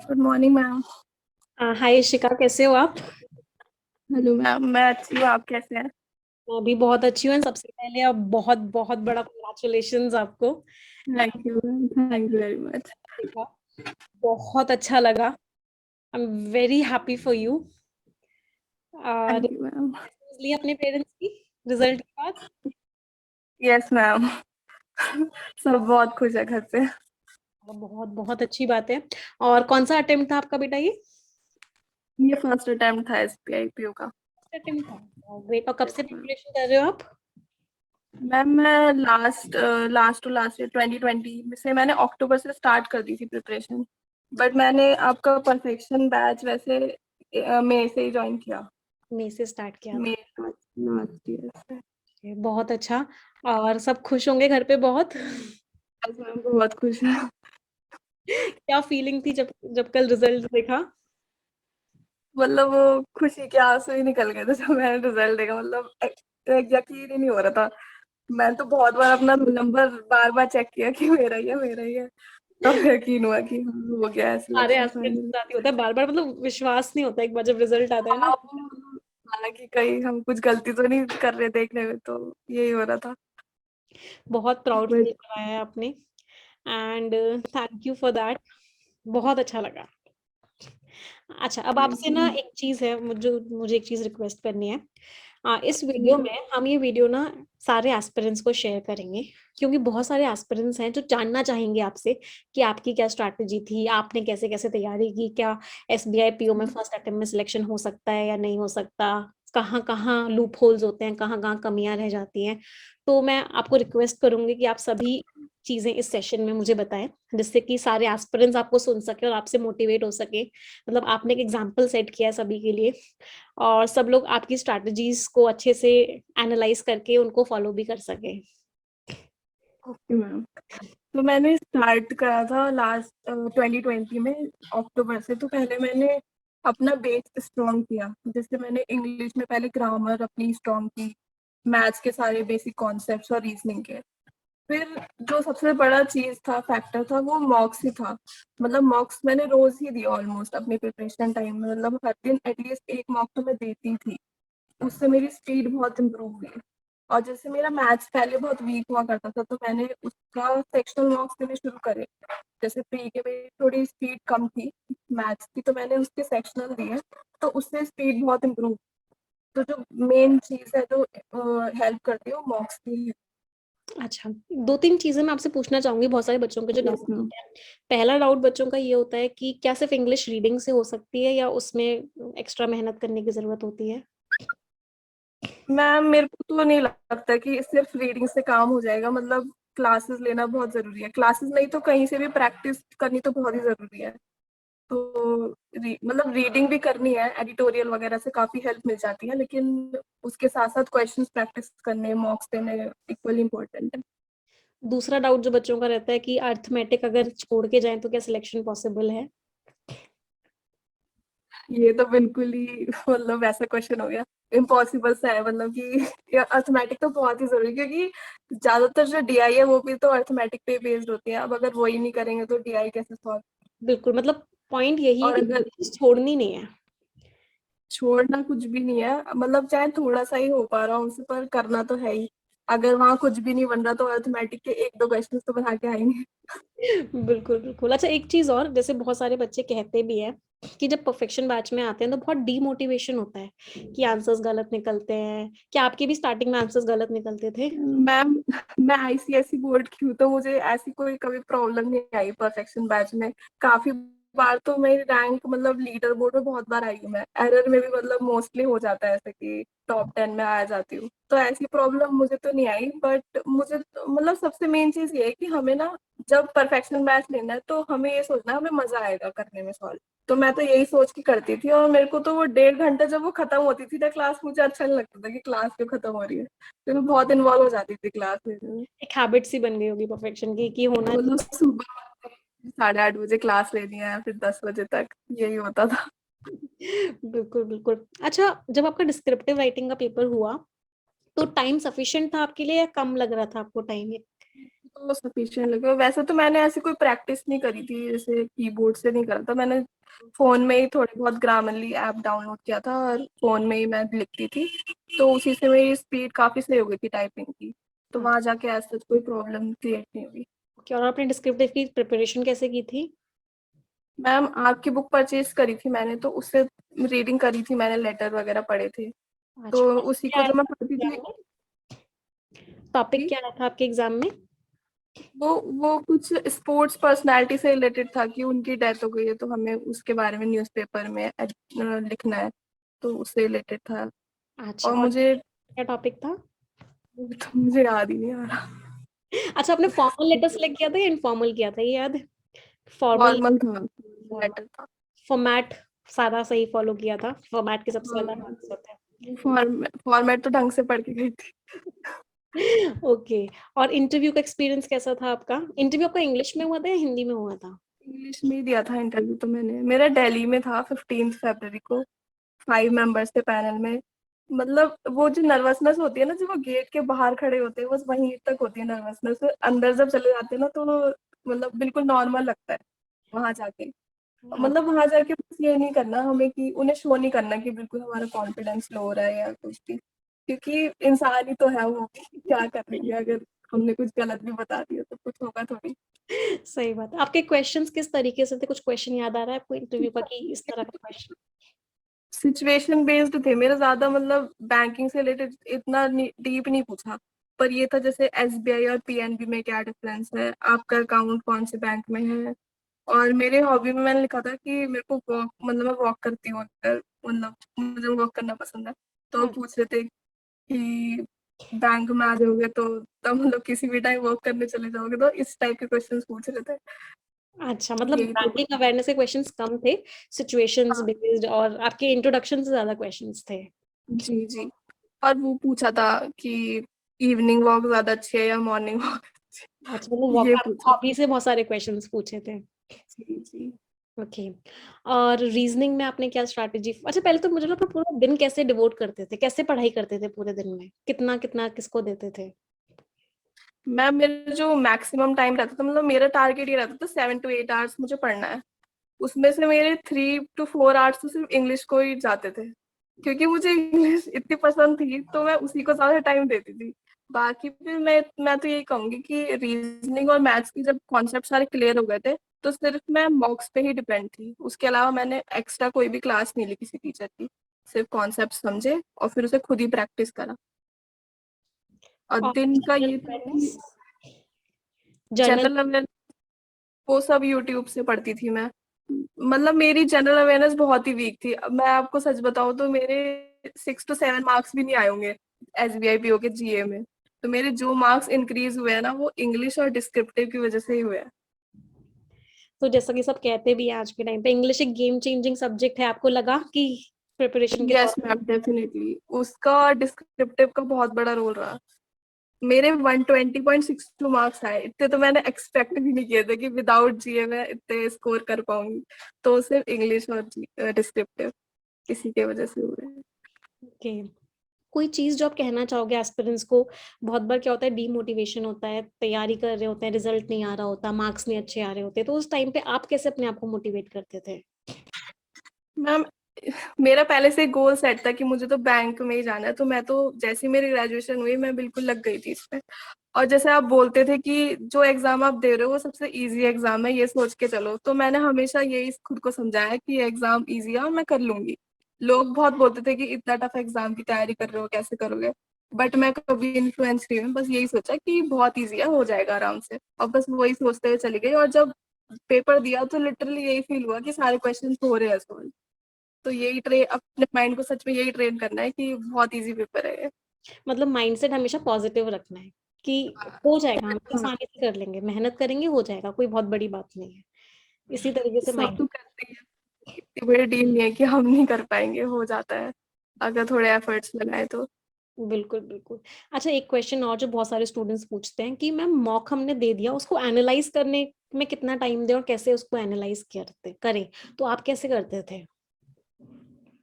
Good morning ma'am. Hi Ishika, कैसे हो आप? हेलो मैम, मैं अच्छी हूँ। आप कैसे हैं? मैं भी बहुत अच्छी हूँ। सबसे पहले अब बहुत बहुत बड़ा कॉन्ग्रेचुलेशंस आपको। Thank you ma'am, thank you very much. देखा, बहुत अच्छा लगा। आई am very happy for you. और थैंक यू मैम। लिए अपने पेरेंट्स की रिजल्ट के बाद। Yes ma'am. सब बहुत खुश है घर पे। बहुत बहुत अच्छी बात है। और कौन सा अटेम्प्ट था आपका बेटा ये? ये फर्स्ट अटेम्प्ट था एसबीआई पीओ का। अटेम्प्ट था, ग्रेट। और कब यस से मैम। प्रिपरेशन कर रहे हो आप? मैम मैं लास्ट ईयर 2020 में से मैंने अक्टूबर से स्टार्ट कर दी थी प्रिपरेशन। बट मैंने आपका परफेक्शन बैच वैसे मई से ही ज्वाइन किया। मई से स्टार्ट किया था। मई लास्ट ईयर से। बहुत अच्छा। और सब खुश होंगे घर पे बहुत। यस मैम, बहुत खुश है। क्या फीलिंग थी जब जब कल रिजल्ट देखा? मतलब वो खुशी के आंसू ही निकल गए थे जब मैंने रिजल्ट देखा। मतलब यकीन ही नहीं हो रहा था। मैं तो बहुत बार अपना नंबर बार बार चेक किया कि मेरा ही है, मेरा ही है। तब यकीन हुआ कि हाँ, हो गया है सारे सिलेक्शन एस्पिरेंट्स के फाइनली। साथ ही होता है, बार बार मतलब विश्वास नहीं होता एक बार जब रिजल्ट आता है ना। आप हालांकि कहीं हम कुछ गलती तो नहीं कर रहे देखने में, तो यही हो रहा था। बहुत प्राउड फील बट कराया है आपने। And thank you for that. बहुत अच्छा लगा। अच्छा, अब थैंक आपसे यू। ना एक चीज है, मुझे मुझे एक चीज रिक्वेस्ट करनी है। इस वीडियो में हम ये वीडियो ना सारे एस्पिरेंट्स को शेयर करेंगे, क्योंकि बहुत सारे एस्पिरेंट्स हैं जो जानना चाहेंगे आपसे कि आपकी क्या स्ट्रैटेजी थी, आपने कैसे कैसे तैयारी की, क्या एसबीआई पीओ में फर्स्ट अटेम्प्ट में सिलेक्शन हो सकता है या नहीं हो सकता, कहाँ कहाँ लूप होल्स होते हैं, कहाँ कहाँ कमियां रह जाती हैं। तो मैं आपको रिक्वेस्ट करूंगी कि आप सभी चीजें इस सेशन में मुझे बताएं, जिससे कि सारे एस्पिरेंट्स आपको सुन सके और आपसे मोटिवेट हो सके। मतलब आपने एक एग्जाम्पल सेट किया है सभी के लिए, और सब लोग आपकी स्ट्रैटेजीज को अच्छे से एनालाइज करके उनको फॉलो भी कर सके। Okay ma'am. तो मैंने स्टार्ट करा था लास्ट 2020 में अक्टूबर से। तो पहले मैंने अपना बेस स्ट्रॉन्ग किया। जैसे मैंने इंग्लिश में पहले ग्रामर अपनी स्ट्रॉन्ग की, मैथ्स के सारे बेसिक कॉन्सेप्ट्स और रीजनिंग के। फिर जो सबसे बड़ा चीज था, फैक्टर था, वो मॉक्स ही था। मतलब मॉक्स मैंने रोज ही दी ऑलमोस्ट अपने प्रिपरेशन टाइम में। मतलब हर दिन एटलीस्ट एक मॉक तो मैं देती थी। उससे मेरी स्पीड बहुत इम्प्रूव हुई। और जैसे मेरा मैथ्स पहले बहुत वीक हुआ करता था, तो मैंने उसका सेक्शनल मार्क्स देने शुरू करे। जैसे प्री के में थोड़ी स्पीड कम थी मैथ्स की, तो मैंने उसके सेक्शनल दिए। तो उससे स्पीड बहुत इम्प्रूव। तो जो मेन चीज है जो हेल्प करती है वो मार्क्स की है। अच्छा, दो तीन चीजें मैं आपसे पूछना चाहूंगी, बहुत सारे बच्चों के जो यस डाउट मैम। होते हैं। पहला डाउट बच्चों का ये होता है कि क्या सिर्फ इंग्लिश रीडिंग से हो सकती है या उसमें एक्स्ट्रा मेहनत करने की जरूरत होती है? मैम मेरे को तो नहीं लगता कि सिर्फ रीडिंग से काम हो जाएगा। मतलब क्लासेस लेना बहुत जरूरी है। क्लासेस नहीं तो कहीं से भी प्रैक्टिस करनी तो बहुत ही जरूरी है। तो मतलब रीडिंग भी करनी है, एडिटोरियल वगैरह से काफी हेल्प मिल जाती है, लेकिन उसके साथ साथ क्वेश्चंस प्रैक्टिस करने, मॉक्स देने इक्वली इम्पोर्टेंट है। दूसरा डाउट जो बच्चों का रहता है कि अर्थमेटिक अगर छोड़ के जाएं तो क्या सिलेक्शन पॉसिबल है? ये तो बिल्कुल ही मतलब वैसा क्वेश्चन हो गया। इम्पॉसिबल सा है। मतलब कि अर्थमेटिक तो बहुत ही जरूरी है, क्योंकि ज्यादातर जो डीआई है वो भी तो अर्थमेटिक पे बेस्ड होती है। अब अगर वही नहीं करेंगे तो डीआई कैसे सॉल्व। बिल्कुल, मतलब पॉइंट यही है और कि अगर छोड़नी नहीं है। छोड़ना कुछ भी नहीं है, मतलब चाहे थोड़ा सा ही हो पा रहा हूँ उसे, पर करना तो है ही। अगर वहां कुछ भी नहीं बन रहा तो अर्थमेटिक के एक दो क्वेश्चन तो बना के आएंगे। बिल्कुल बिल्कुल। अच्छा, एक चीज और, जैसे बहुत सारे बच्चे कहते भी हैं कि जब परफेक्शन बैच में आते हैं तो बहुत डीमोटिवेशन होता है कि आंसर्स गलत निकलते हैं। क्या आपके भी स्टार्टिंग में आंसर्स गलत निकलते थे? मैम मैं आईसीएसई बोर्ड की हूँ, तो मुझे ऐसी कोई कभी प्रॉब्लम नहीं आई परफेक्शन बैच में। काफी बार तो मेरी रैंक मतलब लीडर बोर्ड में बहुत बार आई हूँ मैं। एरर में भी मतलब मोस्टली हो जाता है ऐसे कि टॉप 10 में आ जाती हूँ। तो ऐसी प्रॉब्लम मुझे तो नहीं आई। बट मुझे मतलब सबसे मेन चीज ये है कि हमें ना, जब परफेक्शन बैच लेना है तो हमें ये सोचना है हमें मजा आएगा करने में सॉल्व। तो मैं तो यही सोच के करती थी। और मेरे को तो वो 1.5 घंटा जब वो खत्म होती थी ना क्लास, मुझे अच्छा नहीं लगता था कि क्लास क्यों खत्म हो रही है। तो मैं बहुत इन्वॉल्व हो जाती थी क्लास लेने में। एक हैबिट सी बन गई होगी परफेक्शन की कि होना मतलब चाहिए। सुबह 8:30 बजे क्लास लेनी है, फिर 10 बजे तक यही होता था। बिल्कुल बिल्कुल। अच्छा, जब आपका डिस्क्रिप्टिव राइटिंग का पेपर हुआ तो टाइम सफिशिएंट था आपके लिए या कम लग रहा था आपको टाइम? तो सफिशिएंट लगे। वैसे तो मैंने ऐसी कोई प्रैक्टिस नहीं करी थी, जैसे कीबोर्ड से नहीं करा था मैंने। फोन में ही थोड़ी बहुत ग्रामरली ऐप डाउनलोड किया था और फोन में ही मैं लिखती थी, तो उसी से मेरी स्पीड काफी सही हो गई थी टाइपिंग की। तो वहां जाके ऐसा कोई प्रॉब्लम क्रिएट नहीं हुई। क्या और आपने डिस्क्रिप्टिव की प्रिपरेशन कैसे की थी? मैम आपकी बुक परचेज करी थी मैंने, तो उससे रीडिंग करी थी मैंने, लेटर वगैरह पढ़े थे, अच्छा, तो टॉपिक उसी क्या को आया जब मैं था पढ़ती एग्जाम थी। में? टॉपिक कि क्या आया था आपके एग्जाम में? वो कुछ स्पोर्ट्स पर्सनालिटी से रिलेटेड था कि उनकी डेथ हो गई है, तो हमें उसके बारे में न्यूज़पेपर में लिखना है, तो उससे रिलेटेड था। अच्छा, और और मुझे क्या टॉपिक था? तो मुझे याद ही नहीं आ रहा। अच्छा, आपने फॉर्मल लेटर सेलेक्ट किया था या इनफॉर्मल किया था, ये याद है? फॉर्मल फॉर्मल था, फॉर्मल लेटर था। फॉर्मेट सारा सही फॉलो किया था, फॉर्मेट के सबसे ज्यादा हाँ, मार्क्स होते फॉर्मेट तो ढंग से पढ़ के गई थी। हैं। ओके। और इंटरव्यू का एक्सपीरियंस कैसा था आपका? इंटरव्यू आपका इंग्लिश में हुआ था या हिंदी में हुआ था? इंग्लिश में ही दिया था इंटरव्यू तो मैंने, मेरा दिल्ली में था 15 फरवरी को, 5 मेंबर्स थे पैनल में। मतलब वो जो नर्वसनेस होती है ना, जब वो गेट के बाहर खड़े होते हैं, बस वहीं तक होती है नर्वसनेस, अंदर जब चले जाते हैं ना तो मतलब बिल्कुल नॉर्मल लगता है वहां जाके। हाँ, मतलब वहां जाके बस ये नहीं करना हमें कि उन्हें शो नहीं करना कि बिल्कुल हमारा कॉन्फिडेंस लो हो रहा है या कुछ भी, क्योंकि इंसान ही तो है वो, क्या कर लेंगे अगर हमने कुछ गलत भी बता दिया तो कुछ होगा थोड़ी। सही बात है। आपके क्वेश्चंस किस तरीके से थे? कुछ क्वेश्चन याद आ रहा है आपको इंटरव्यू का कि इस तरह का क्वेश्चन? सिचुएशन बेस्ड थे मेरे ज्यादा, मतलब बैंकिंग से रिलेटेड इतना डीप नहीं पूछा। पर ये था जैसे एसबीआई और पीएनबी में क्या डिफरेंस है, आपका अकाउंट कौन से बैंक में है। और मेरे हॉबी में मैंने लिखा था कि मेरे को वॉक, मतलब मैं वॉक करती हूँ अक्सर, मतलब मुझे वॉक करना पसंद है। तो हाँ। पूछ रहे थे कि बैंक में आ जाओगे तो तब मतलब किसी भी टाइम वॉक करने चले जाओगे, तो इस टाइप के क्वेश्चन पूछ रहे थे। अच्छा, मतलब यही थे। बैंकिंग अवेयरनेस के क्वेश्चंस कम थे, सिचुएशंस हाँ बेस्ड और आपके इंट्रोडक्शन से ज्यादा क्वेश्चंस थे। जी जी। और वो पूछा था कि इवनिंग वॉक ज्यादा अच्छी है या मॉर्निंग वॉक, अच्छा, मतलब वॉक ये आप पूछा। हॉबी से बहुत सारे क्वेश्चंस पूछे थे। जी जी। ओके। और रीजनिंग में आपने क्या स्ट्रैटेजी, अच्छा पहले तो मुझे लगा पूरा दिन कैसे डिवोट करते थे, कैसे पढ़ाई करते थे पूरे दिन में, कितना कितना किसको देते थे? मैम मेरा जो मैक्सिमम टाइम रहता था, मतलब मेरा टारगेट ये रहता था 7 to 8 आवर्स मुझे पढ़ना है। उसमें से मेरे 3 to 4 आवर्स तो सिर्फ इंग्लिश को ही जाते थे, क्योंकि मुझे इंग्लिश इतनी पसंद थी तो मैं उसी को ज्यादा टाइम देती थी। बाकी फिर मैं तो यही कहूंगी कि रीजनिंग और मैथ्स की जब कॉन्सेप्ट सारे क्लियर हो गए थे, तो सिर्फ मैं मॉक्स पे ही डिपेंड थी। उसके अलावा मैंने एक्स्ट्रा कोई भी क्लास नहीं ली किसी टीचर की, सिर्फ कॉन्सेप्ट समझे और फिर उसे खुद ही प्रैक्टिस करा। और और दिन का जनरल ये था कि अवेयरनेस, जनरल। जनरल अवेयरनेस वो सब यूट्यूब से पढ़ती थी मैं। मतलब मेरी जनरल अवेयरनेस बहुत ही वीक थी। अब मैं आपको सच बताऊं तो मेरे 6 to 7 मार्क्स भी नहीं आए होंगे एसबीआई पीओ के जीए में। तो मेरे जो मार्क्स इंक्रीज हुए हैं ना, वो इंग्लिश और डिस्क्रिप्टिव की वजह से ही हुए हैं। तो जैसा कि सब कहते भी हैं आज के टाइम पे इंग्लिश एक गेम चेंजिंग सब्जेक्ट है, आपको लगा कि प्रिपरेशन के यस दौरान? मैम, डेफिनेटली उसका डिस्क्रिप्टिव का बहुत बड़ा रोल रहा। मेरे 120.62 मार्क्स आए, इतने तो मैंने एक्सपेक्ट भी नहीं किए थे कि विदाउट जीए मैं इतने स्कोर कर पाऊंगी। तो सिर्फ इंग्लिश और डिस्क्रिप्टिव इसी के वजह से हुए हैं। ओके। कोई चीज जो आप कहना चाहोगे एस्पिरेंट्स को? बहुत बार क्या होता है, डीमोटिवेशन होता है, तैयारी कर रहे होते हैं, रिजल्ट नहीं आ रहा होता, मार्क्स नहीं अच्छे आ रहे होते, तो उस टाइम पे आप कैसे अपने आप को मोटिवेट करते थे? मैम मेरा पहले से गोल सेट था कि मुझे तो बैंक में ही जाना है, तो मैं तो जैसे ही मेरी ग्रेजुएशन हुई मैं बिल्कुल लग गई थी इसमें। और जैसे आप बोलते थे कि जो एग्जाम आप दे रहे हो वो सबसे इजी एग्जाम है, ये सोच के चलो, तो मैंने हमेशा यही खुद को समझाया कि ये एग्जाम इजी है और मैं कर लूंगी। लोग बहुत बोलते थे कि इतना टफ एग्जाम की तैयारी कर रहे हो, कैसे करोगे। बट मैं कभी इन्फ्लुएंस नहीं हुई, बस यही सोचा कि बहुत ईजी है, हो जाएगा आराम से, और बस वही सोचते हुए चली गई। और जब पेपर दिया तो लिटरली यही फील हुआ कि सारे क्वेश्चन हो रहे हैं सॉल्व। तो यही ट्रेन, अपने माइंड को सच में यही ट्रेन करना है कि बहुत इजी पेपर है ये। मतलब माइंडसेट हमेशा पॉजिटिव रखना है कि हो जाएगा, हम हाँ, आसानी से कर लेंगे, मेहनत करेंगे, हो जाएगा, कोई बहुत बड़ी बात नहीं है। इसी तरीके से सब माइंड। तो करते हैं, इतनी बड़ी डील नहीं है कि हम नहीं कर पाएंगे, हो जाता है अगर थोड़े एफर्ट्स लगाए तो। बिल्कुल बिल्कुल। अच्छा, एक क्वेश्चन और जो बहुत सारे स्टूडेंट्स पूछते हैं कि मैम मॉक हमने दे दिया, उसको एनालाइज करने में कितना टाइम दें और कैसे उसको एनालाइज करते करें, तो आप कैसे करते थे?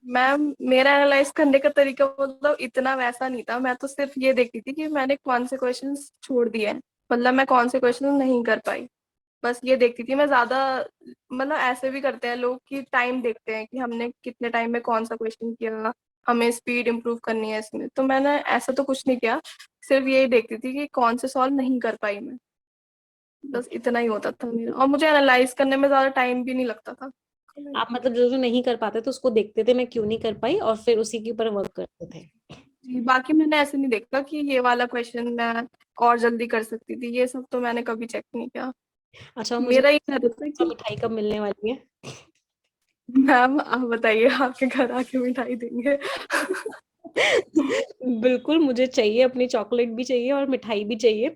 मैम मेरा एनालाइज करने का तरीका मतलब इतना वैसा नहीं था, मैं तो सिर्फ ये देखती थी कि मैंने कौन से क्वेश्चंस छोड़ दिए हैं, मतलब मैं कौन से क्वेश्चन नहीं कर पाई, बस ये देखती थी मैं ज्यादा। मतलब ऐसे भी करते हैं लोग कि टाइम देखते हैं कि हमने कितने टाइम में कौन सा क्वेश्चन किया, हमें स्पीड इंप्रूव करनी है इसमें। तो मैंने ऐसा तो कुछ नहीं किया, सिर्फ यही देखती थी कि कौन से सॉल्व नहीं कर पाई मैं, बस इतना ही होता था मेरा। और मुझे एनालाइज करने में ज्यादा टाइम भी नहीं लगता था। आप मतलब जो जो नहीं कर पाते थे उसको देखते थे मैं क्यों नहीं कर पाई, और फिर उसी के ऊपर वर्क करते थे। जी, बाकी मैंने ऐसे नहीं देखा कि ये वाला क्वेश्चन मैं और जल्दी कर सकती थी, ये सब तो मैंने कभी चेक नहीं किया। अच्छा, मुझे मेरा ये रहता था कि मिठाई कब मिलने वाली है? मैम आप बताइए, आपके घर आके मिठाई देंगे। बिल्कुल, मुझे चाहिए, अपनी चॉकलेट भी चाहिए और मिठाई भी चाहिए।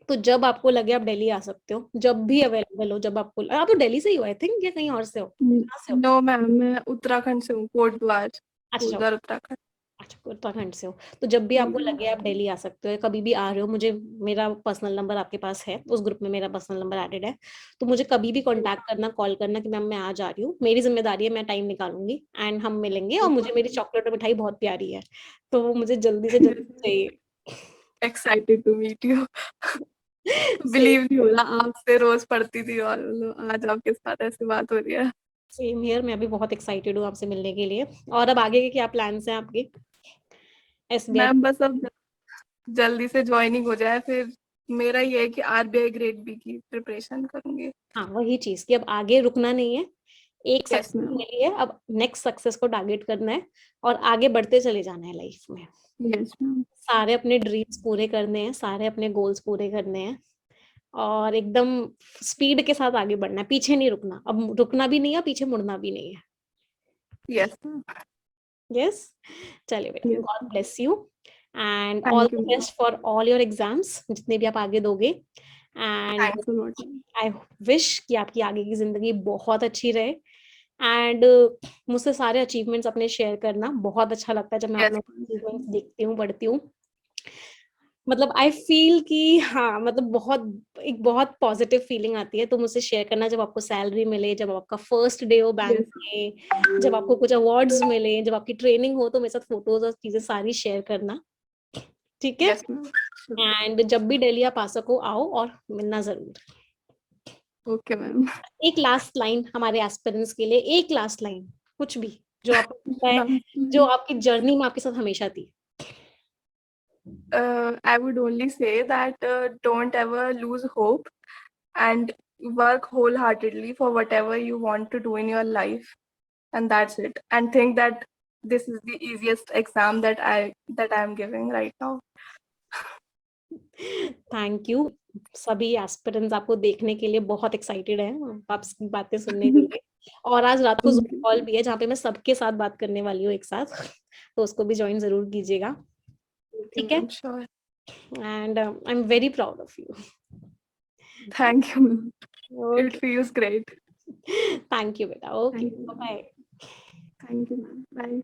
तो जब आपको लगे आप दिल्ली आ सकते हो, जब भी अवेलेबल हो, जब आपको, आप तो दिल्ली से ही हो आई थिंक, या कहीं और से हो, कहाँ से हो? नो मैम, मैं उत्तराखंड से हूँ, कोटद्वार, अच्छा, कोटद्वार उत्तराखंड। अच्छा, उत्तराखंड से हो। तो जब भी आपको लगे आप दिल्ली आ सकते हो, कभी भी आ रहे हो, मुझे, मेरा पर्सनल नंबर आपके पास है, उस ग्रुप में मेरा पर्सनल नंबर एडेड है। तो मुझे कभी भी कांटेक्ट करना, कॉल करना कि मैम मैं आ जा रही हूँ, मेरी जिम्मेदारी है, मैं टाइम निकालूंगी एंड हम मिलेंगे। और मुझे मेरी चॉकलेट और मिठाई बहुत प्यारी है, तो वो मुझे जल्दी से जल्दी चाहिए। Excited to meet you. Same believe नहीं हो रहा, आपसे रोज पढ़ती थी और आज आपके साथ ऐसी बात हो रही है। सेम हियर, मैं भी बहुत एक्साइटेड हूँ आपसे मिलने के लिए। और अब आगे के क्या प्लान्स हैं आपके? एसबीआई? मैम बस अब जल्दी से ज्वाइनिंग हो जाए, फिर मेरा ये है कि आरबीआई ग्रेड बी की प्रिपरेशन करूंगी। हाँ, वही चीज कि अब आगे रुकना नहीं है, एक यस सक्सेस मैम। मिली है, अब नेक्स्ट सक्सेस को टारगेट करना है और आगे बढ़ते चले जाना है लाइफ में। Yes ma'am. सारे अपने ड्रीम्स पूरे करने हैं, सारे अपने गोल्स पूरे करने हैं, और एकदम स्पीड के साथ आगे बढ़ना है, पीछे नहीं रुकना, अब रुकना भी नहीं है, पीछे मुड़ना भी नहीं है। Yes ma'am. यस, चलिए बेटा, yes. God bless you and all thank you the ma'am. Best for all your exams, जितने भी आप आगे दोगे। And thanks a lot ma'am. I wish कि आपकी आगे की जिंदगी बहुत अच्छी रहे। एंड मुझसे सारे अचीवमेंट्स अपने शेयर करना, बहुत अच्छा लगता है जब मैं अपने यस अचीवमेंट्स देखती हूँ, पढ़ती हूँ। मतलब आई फील कि हाँ, मतलब बहुत, एक बहुत पॉजिटिव फीलिंग आती है। तो मुझसे शेयर करना, जब आपको सैलरी मिले, जब आपका फर्स्ट डे हो बैंक यस। में, जब आपको कुछ अवार्ड्स मिले, जब आपकी ट्रेनिंग हो, तो मेरे साथ फोटोज और चीजें सारी शेयर करना, ठीक है? Yes ma'am. एंड जब भी दिल्ली आप आ सको, आओ और मिलना जरूर। Okay ma'am. एक लास्ट लाइन हमारे एस्पिरेंट्स के लिए, एक लास्ट लाइन, कुछ भी जो आपको लगता है, जो आपकी जर्नी में आपके साथ हमेशा थी। I would only say that don't ever lose hope and work wholeheartedly for whatever you want to do in your life, and that's it. And think that this is the easiest exam that I am giving right now. Thank you. सभी aspirants आपको देखने के लिए बहुत excited हैं, आपकी बातें सुनने के लिए। और आज रात को जूम कॉल भी है जहाँ पे मैं सबके साथ बात करने वाली हूँ एक साथ, तो उसको भी ज्वाइन जरूर कीजिएगा, Okay, ठीक है? ma'am, sure. And I am very proud of you. Thank you, ma'am. It okay, feels great. Thank you बेटा, okay, Thank you, ma'am. Bye. Thank you, ma'am. Bye.